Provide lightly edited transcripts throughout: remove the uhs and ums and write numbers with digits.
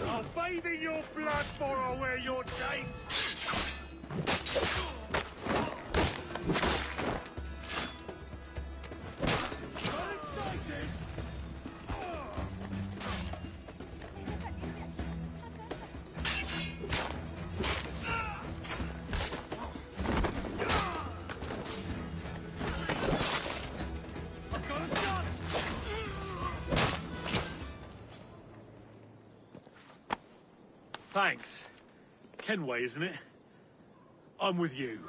I'll bathe in your blood before I wear your chains! Thanks. Kenway, isn't it? I'm with you.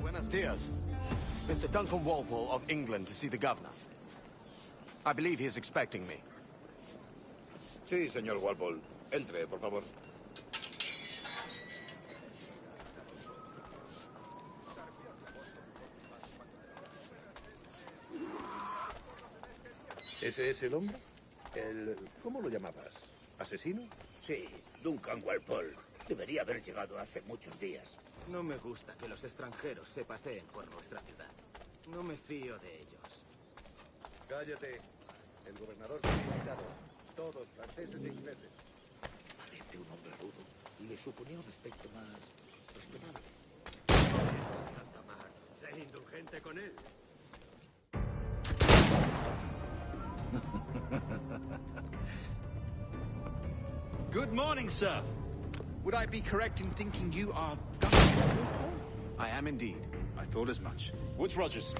Buenos dias. Mr. Duncan Walpole of England to see the governor. I believe he is expecting me. Sí, señor Walpole. Entre, por favor. ¿Ese es el hombre? ¿Cómo lo llamabas? ¿Asesino? Sí, Duncan Walpole. Debería haber llegado hace muchos días. No me gusta que los extranjeros se paseen por nuestra ciudad. No me fío de ellos. Cállate. El gobernador se ha invitado. Todos franceses e ingleses. Parece un hombre rudo y le suponía un aspecto más respetable. Sé indulgente con él. Good morning, sir. Would I be correct in thinking you are... I am indeed. I thought as much. Woods Rogers.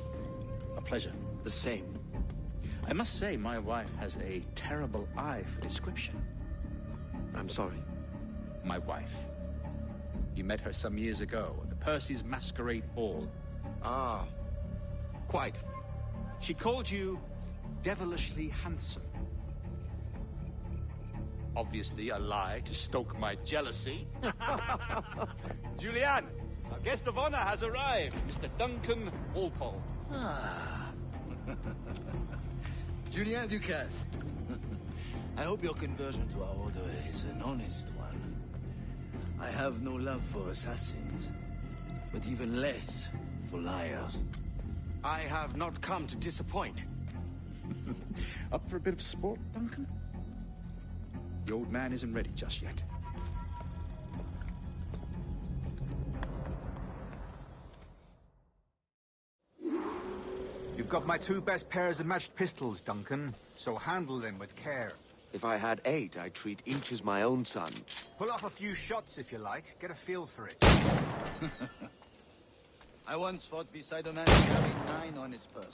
A pleasure. The same. I must say, my wife has a terrible eye for description. I'm sorry. My wife. You met her some years ago at the Percy's Masquerade Ball. Ah, quite. She called you devilishly handsome. Obviously a lie to stoke my jealousy. Julianne, our guest of honor has arrived, Mr. Duncan Walpole. Ah. Julien Ducasse. I hope your conversion to our order is an honest one. I have no love for assassins, but even less for liars. I have not come to disappoint. Up for a bit of sport, Duncan? The old man isn't ready just yet. You've got my two best pairs of matched pistols, Duncan, so handle them with care. If I had 8, I'd treat each as my own son. Pull off a few shots if you like. Get a feel for it. I once fought beside a man carrying 9 on his person.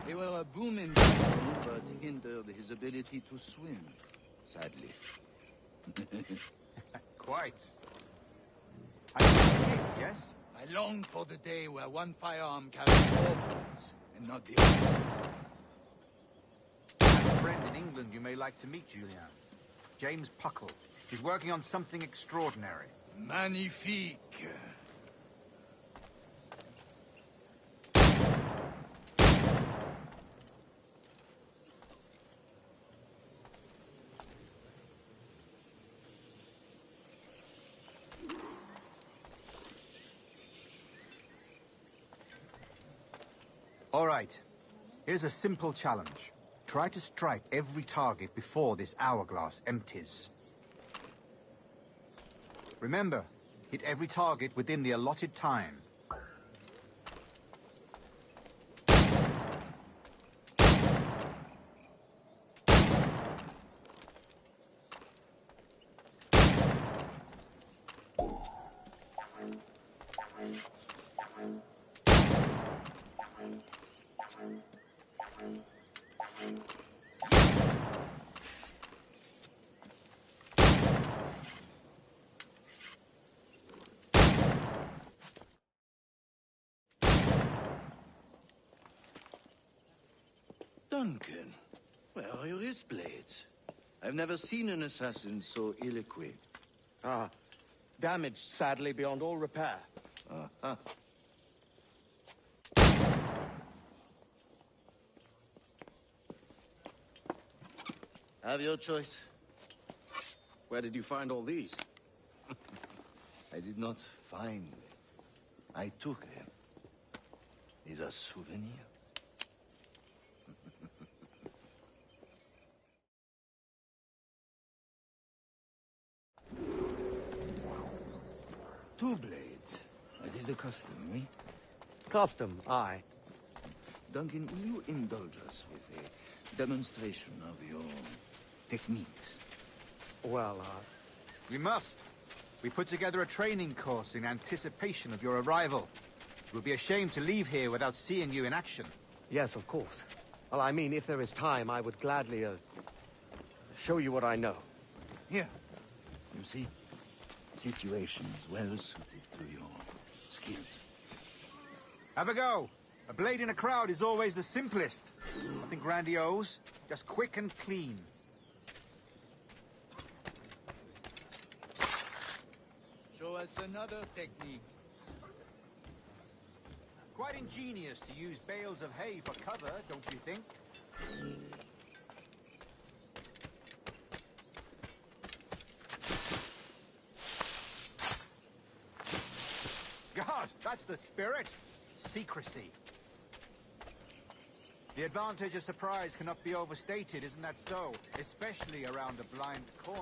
They were a boom in battle, but hindered his ability to swim, sadly. Quite. I'm a kid, yes? I long for the day where one firearm carries 4 bullets, and not the other. I have a friend in England you may like to meet, Julian. James Puckle. He's working on something extraordinary. Magnifique. All right. Here's a simple challenge. Try to strike every target before this hourglass empties. Remember, hit every target within the allotted time. Duncan, where are your wrist blades? I've never seen an assassin so ill-equipped. Ah, damaged sadly beyond all repair. Uh-huh. Have your choice. Where did you find all these? I did not find them. I took them. These are souvenirs. Two blades, as is the custom, eh? Custom, aye. Duncan, will you indulge us with a demonstration of your techniques? Well, We must. We put together a training course in anticipation of your arrival. It would be a shame to leave here without seeing you in action. yes, of course. Well, I mean, if there is time, I would gladly, show you what I know. Here. You see? Situation is well suited to your skills. Have a go. A blade in a crowd is always the simplest. Nothing grandiose, just quick and clean. Show us another technique. Quite ingenious to use bales of hay for cover, don't you think? God, that's the spirit. Secrecy. The advantage of surprise cannot be overstated, isn't that so? Especially around a blind corner.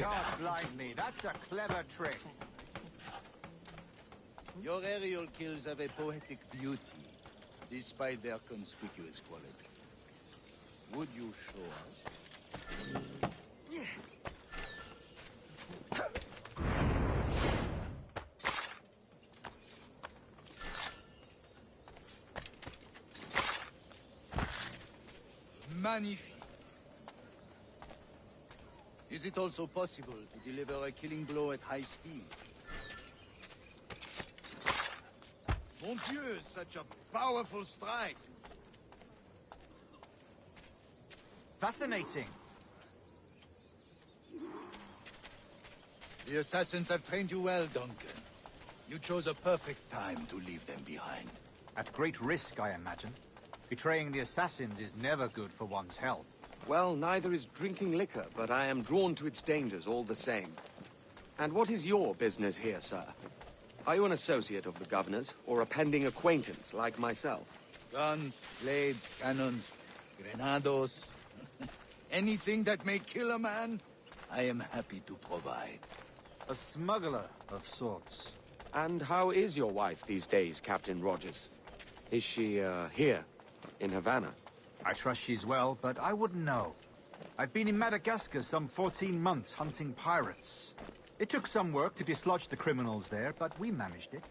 God blind me, that's a clever trick. Your aerial kills have a poetic beauty, despite their conspicuous quality. Would you show us? Magnifique. Is it also possible to deliver a killing blow at high speed? Mon Dieu, such a powerful strike! Fascinating. The assassins have trained you well, Duncan. You chose a perfect time to leave them behind. At great risk, I imagine. Betraying the assassins is never good for one's health. Well, neither is drinking liquor, but I am drawn to its dangers all the same. And what is your business here, sir? Are you an associate of the governor's, or a pending acquaintance like myself? Guns, blades, cannons, grenados. Anything that may kill a man, I am happy to provide. A smuggler of sorts. And how is your wife these days, Captain Rogers? Is she, here, in Havana? I trust she's well, but I wouldn't know. I've been in Madagascar some 14 months hunting pirates. It took some work to dislodge the criminals there, but we managed it.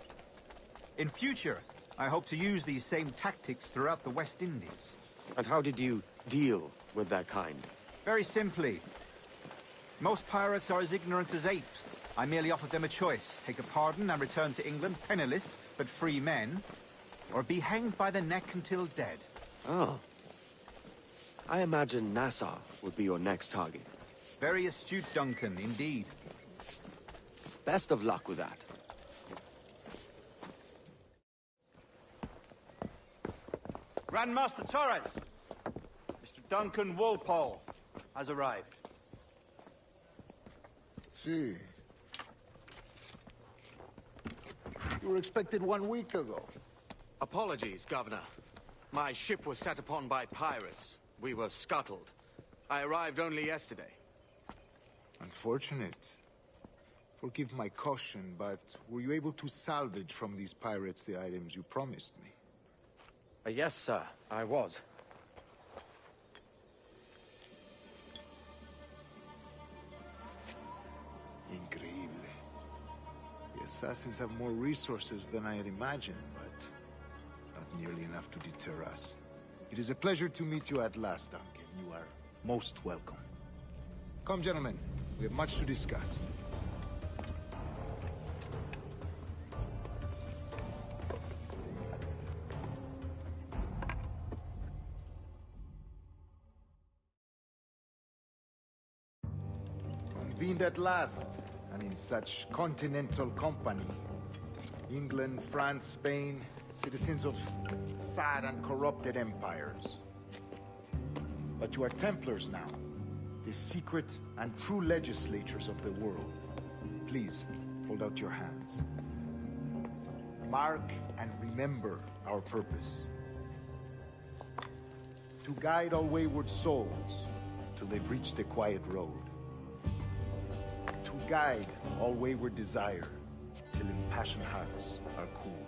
In future, I hope to use these same tactics throughout the West Indies. And how did you deal with that kind? Very simply. Most pirates are as ignorant as apes. I merely offered them a choice. Take a pardon and return to England penniless, but free men. Or be hanged by the neck until dead. Oh. I imagine Nassau would be your next target. Very astute, Duncan, indeed. Best of luck with that. Grandmaster Torres! Mr. Duncan Walpole has arrived. see. You were expected 1 week ago. Apologies, Governor. My ship was set upon by pirates. We were scuttled. I arrived only yesterday. Unfortunate. Forgive my caution, but were you able to salvage from these pirates the items you promised me? Yes, sir, I was. Increíble. The assassins have more resources than I had imagined, but not nearly enough to deter us. It is a pleasure to meet you at last, Duncan. You are most welcome. Come, gentlemen. We have much to discuss. Convened at last, and in such continental company. England, France, Spain, citizens of sad and corrupted empires. But you are Templars now, the secret and true legislators of the world. Please, hold out your hands. Mark and remember our purpose. To guide all wayward souls till they've reached a quiet road. To guide all wayward desire till impassioned hearts are cool.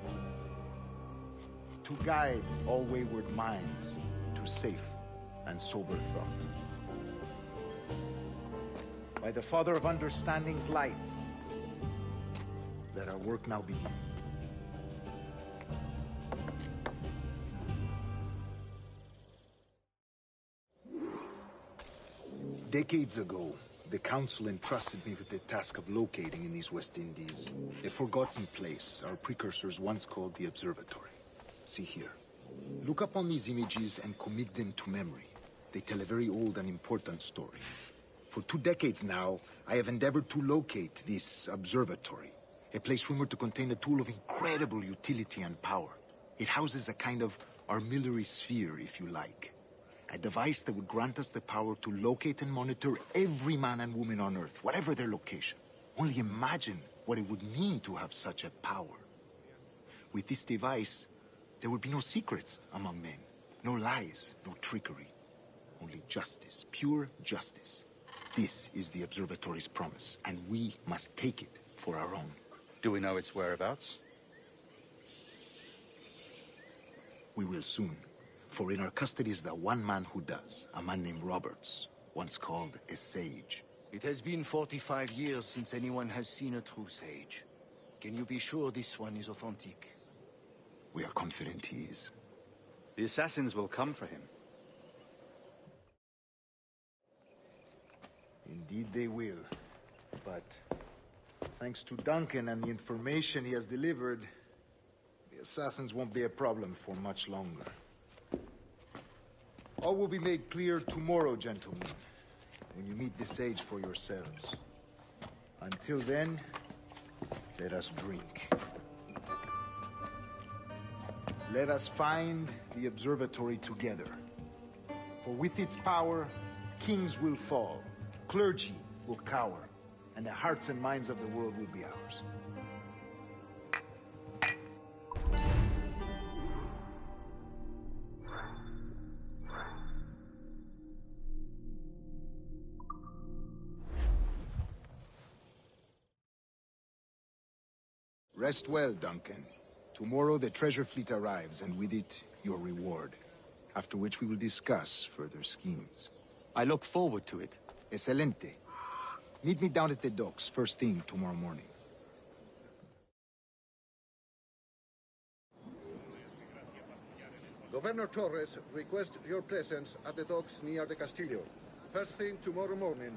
To guide all wayward minds to safe and sober thought. By the Father of Understanding's light, let our work now begin. Decades ago, the Council entrusted me with the task of locating in these West Indies a forgotten place our precursors once called the Observatory. See here. Look upon these images and commit them to memory. They tell a very old and important story. For 2 decades now, I have endeavored to locate this observatory, a place rumored to contain a tool of incredible utility and power. It houses a kind of armillary sphere, if you like. A device that would grant us the power to locate and monitor every man and woman on Earth, whatever their location. Only imagine what it would mean to have such a power. With this device, there would be no secrets among men, no lies, no trickery. Only justice, pure justice. This is the Observatory's promise, and we must take it for our own. Do we know its whereabouts? We will soon. For in our custody is the one man who does, a man named Roberts, once called a sage. It has been 45 years since anyone has seen a true sage. Can you be sure this one is authentic? We are confident he is. The assassins will come for him. Indeed they will. But thanks to Duncan and the information he has delivered, the assassins won't be a problem for much longer. All will be made clear tomorrow, gentlemen, when you meet the sage for yourselves. Until then, let us drink. Let us find the observatory together. For with its power, kings will fall, clergy will cower, and the hearts and minds of the world will be ours. Rest well, Duncan. Tomorrow the treasure fleet arrives, and with it, your reward. After which we will discuss further schemes. I look forward to it. Excelente. Meet me down at the docks first thing tomorrow morning. Governor Torres requests your presence at the docks near the Castillo. First thing tomorrow morning.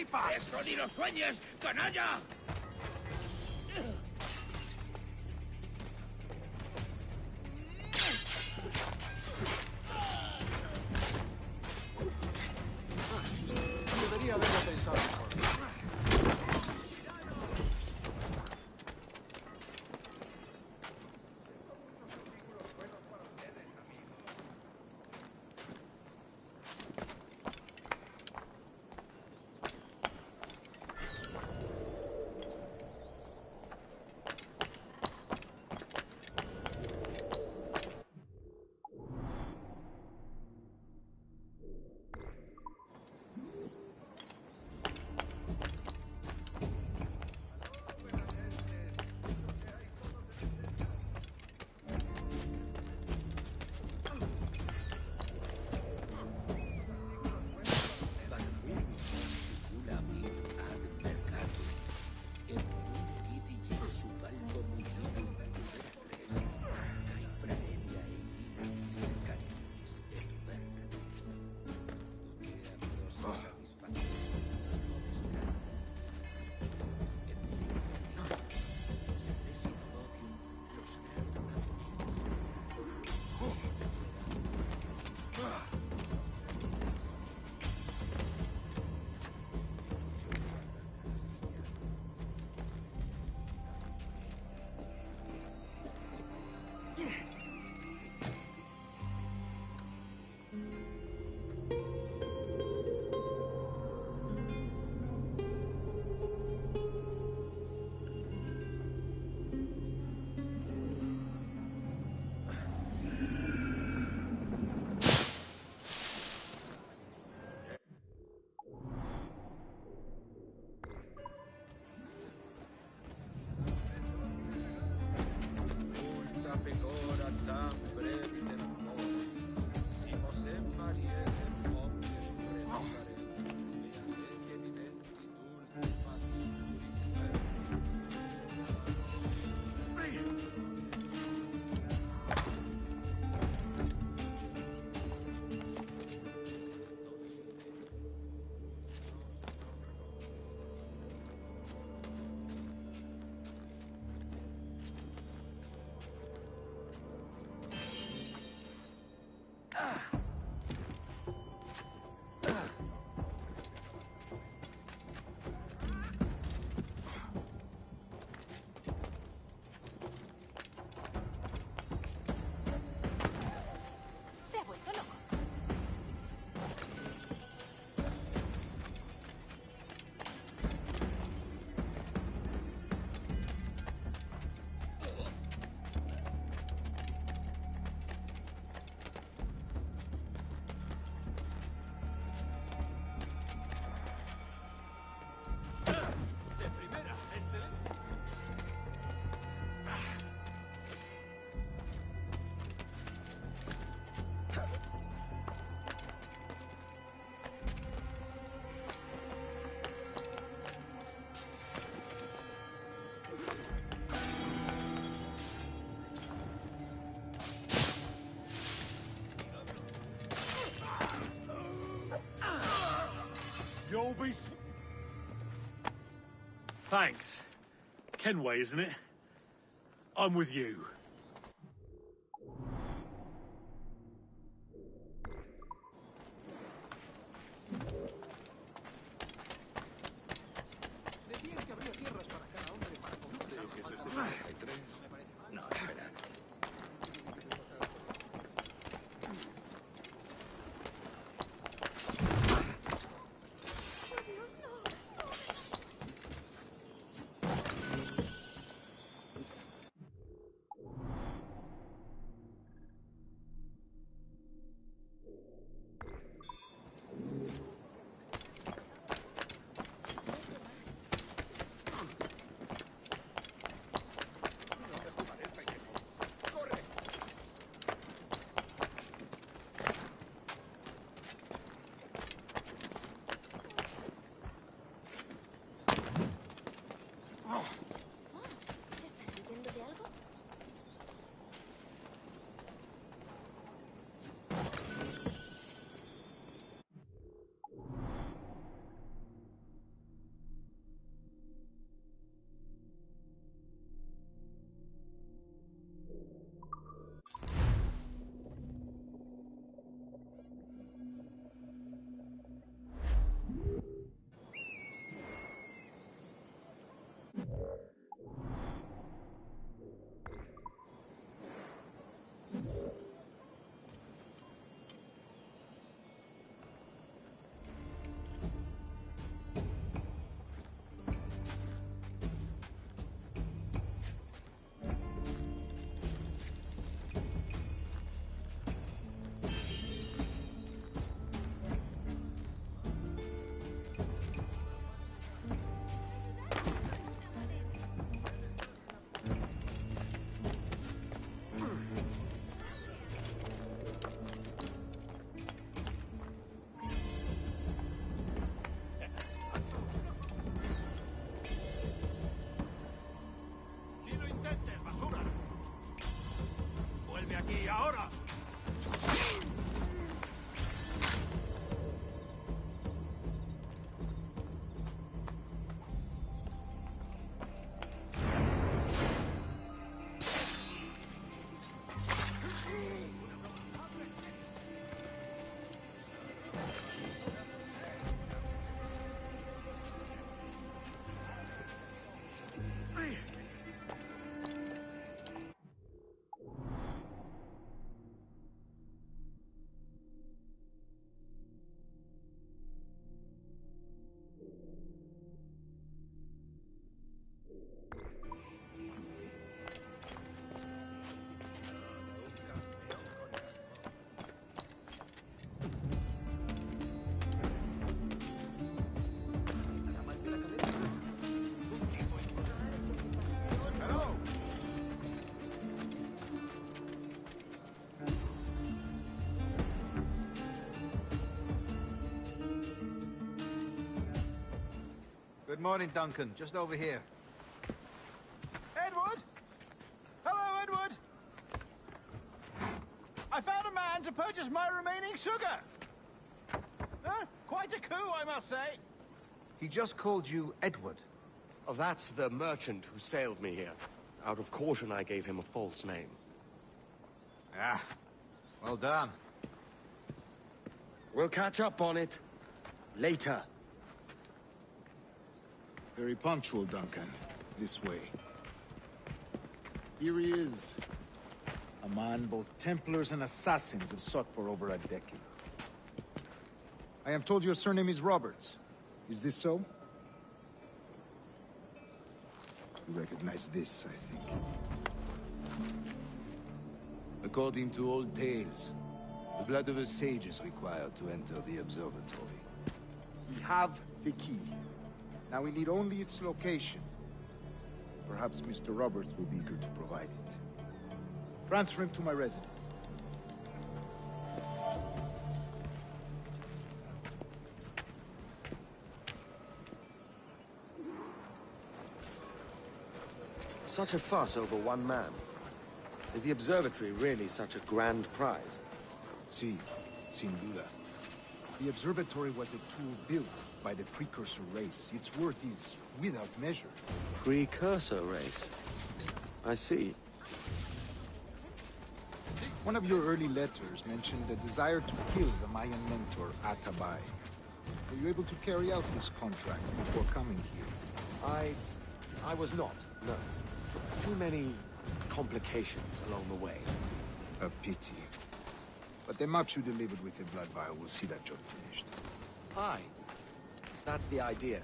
tripas! ¡Esto ni lo sueñes, canalla! Debería haberlo pensado mejor. Se ha vuelto loco. De primera, excelente. You'll be... Thanks. Kenway, isn't it? I'm with you. Decían que habría tierras para cada hombre para compensar. ¿Eso es de 63? No, espera. morning, Duncan. Just over here. Edward? Hello, Edward. I found a man to purchase my remaining sugar. Quite a coup, I must say. He just called you Edward. Oh, that's the merchant who sailed me here. Out of caution, I gave him a false name. Ah, well done. We'll catch up on it later. Very punctual, Duncan. This way. Here he is. A man both Templars and Assassins have sought for over a decade. I am told your surname is Roberts. Is this so? You recognize this, I think. According to old tales, the blood of a sage is required to enter the observatory. We have the key. Now we need only its location. Perhaps Mr. Roberts will be eager to provide it. Transfer him to my residence. Such a fuss over one man. Is the observatory really such a grand prize? Sí, sin duda. The observatory was a tool built by the precursor race. Its worth is without measure. Precursor race? I see. One of your early letters mentioned a desire to kill the Mayan mentor, Atabay. Were you able to carry out this contract before coming here? I was not, no. Too many complications along the way. A pity. But the maps you delivered with the blood vial will see that job finished. Aye. That's the idea.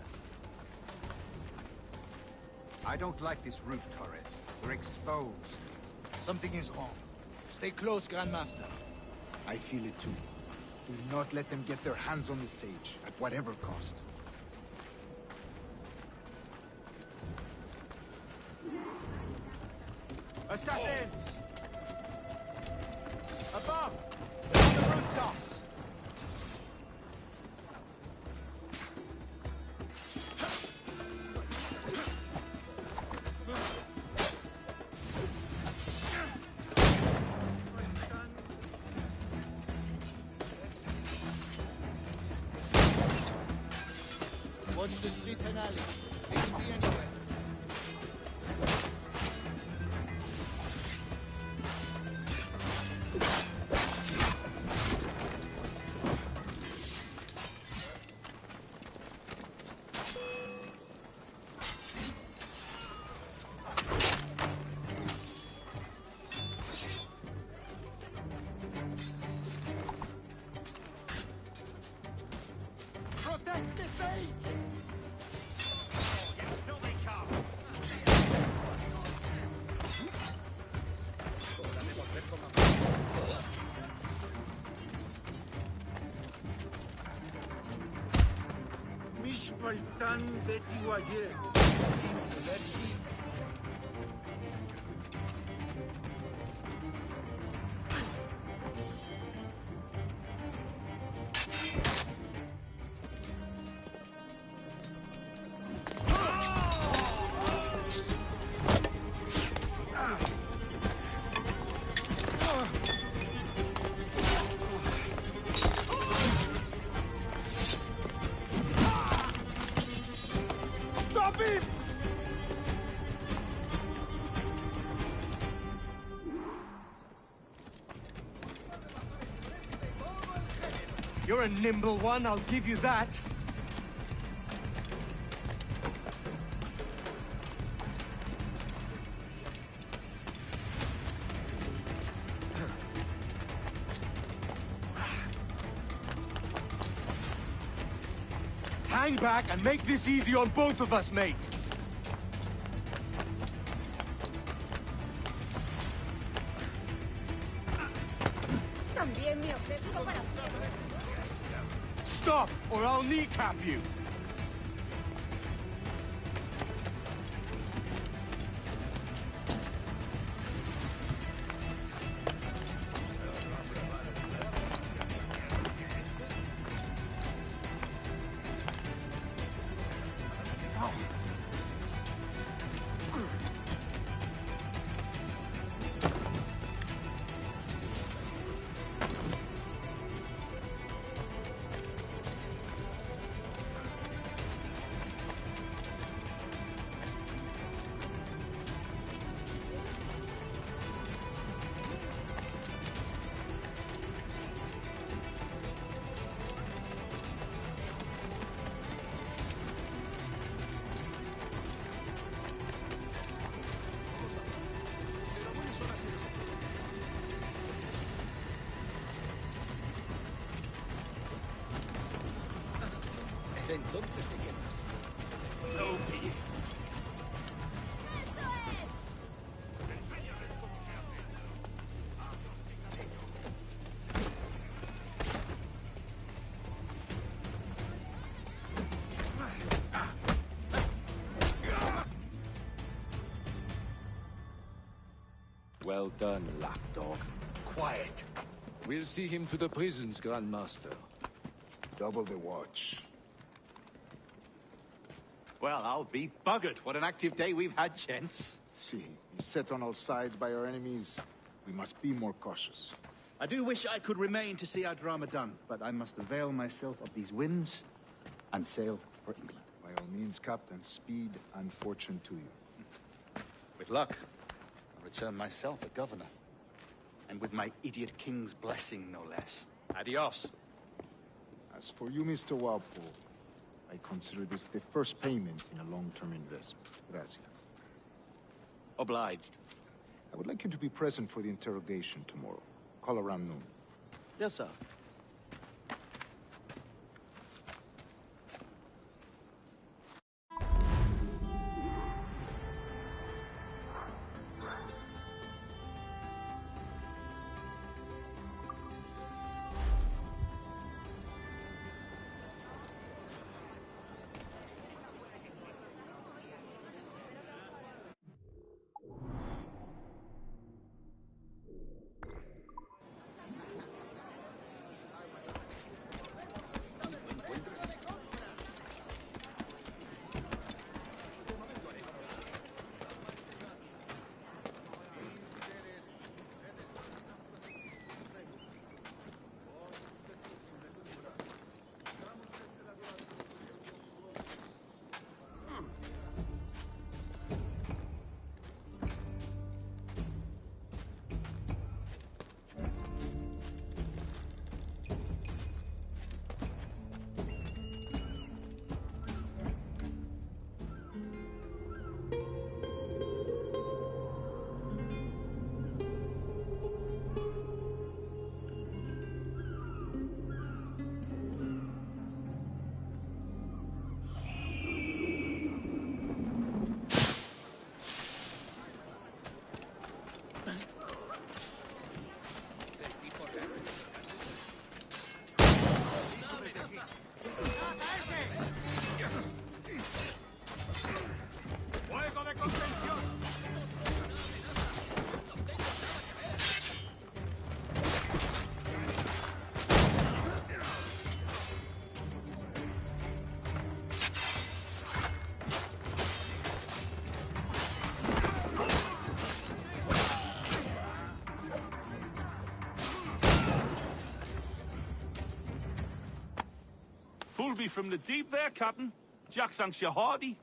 I don't like this route, Torres. We're exposed. Something is wrong. Stay close, Grandmaster. I feel it too. Do not let them get their hands on the sage, at whatever cost. Assassins! Above! On the rooftops! Watch the streets and alleys. They can be anywhere. Protect the sage! Here they come! Mishpaltan de Tiwaye. Stop him! You're a nimble one, I'll give you that. Hang back and make this easy on both of us, mate. También me ofrezco para... Stop, or I'll kneecap you. Entonces te quedas. So be it. Well done, lapdog. Quiet. We'll see him to the prisons, Grandmaster. Double the watch. Well, I'll be buggered. What an active day we've had, gents. See, set on all sides by our enemies. We must be more cautious. I do wish I could remain to see our drama done, but I must avail myself of these winds and sail for England. By all means, Captain, speed and fortune to you. With luck, I'll return myself a governor. And with my idiot king's blessing, no less. Adios. As for you, Mr. Walpole, I consider this the first payment in a long-term investment. Gracias. Obliged. I would like you to be present for the interrogation tomorrow. Call around noon. Yes, sir. Pulled me from the deep there, Captain. Jack thanks you hearty.